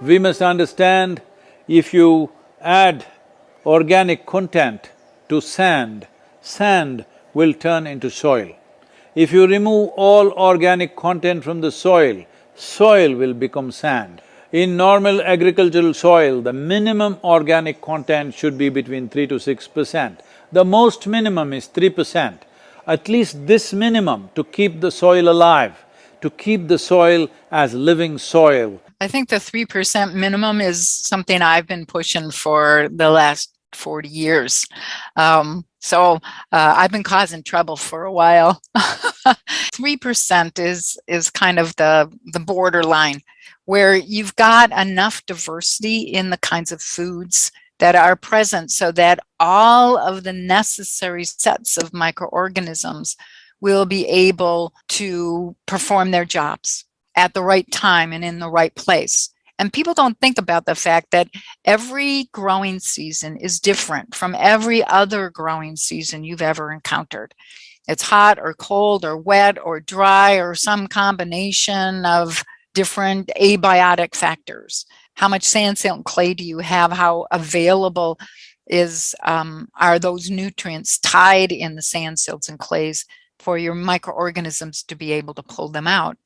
We must understand, if you add organic content to sand, sand will turn into soil. If you remove all organic content from the soil, soil will become sand. In normal agricultural soil, the minimum organic content should be between 3 to 6%. The most minimum is 3%. At least this minimum to keep the soil alive, to keep the soil as living soil. I think the 3% minimum is something I've been pushing for the last 40 years. I've been causing trouble for a while. 3% is kind of the borderline where you've got enough diversity in the kinds of foods that are present so that all of the necessary sets of microorganisms will be able to perform their jobs at the right time and in the right place. And people don't think about the fact that every growing season is different from every other growing season you've ever encountered. It's hot or cold or wet or dry or some combination of different abiotic factors. How much sand, silt, and clay do you have? How available are those nutrients tied in the sand, silts, and clays for your microorganisms to be able to pull them out?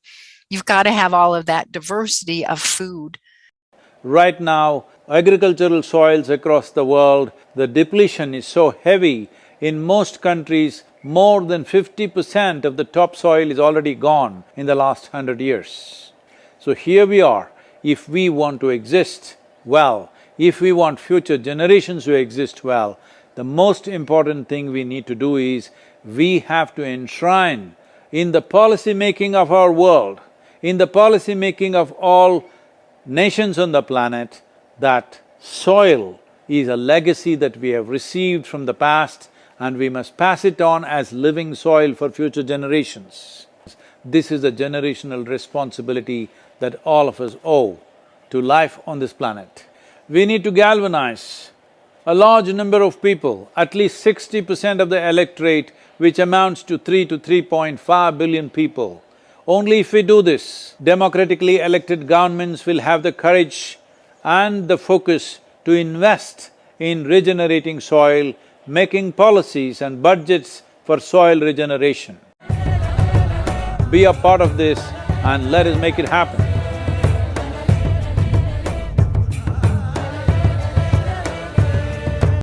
You've got to have all of that diversity of food. Right now, agricultural soils across the world, the depletion is so heavy. In most countries, more than 50% of the topsoil is already gone in the last 100 years. So here we are, if we want to exist well, if we want future generations to exist well, the most important thing we need to do is we have to enshrine in the policy making of our world, in the policy making of all nations on the planet, that soil is a legacy that we have received from the past and we must pass it on as living soil for future generations. This is a generational responsibility that all of us owe to life on this planet. We need to galvanize a large number of people, at least 60% of the electorate, which amounts to 3 to 3.5 billion people. Only if we do this, democratically elected governments will have the courage and the focus to invest in regenerating soil, making policies and budgets for soil regeneration. Be a part of this and let us make it happen.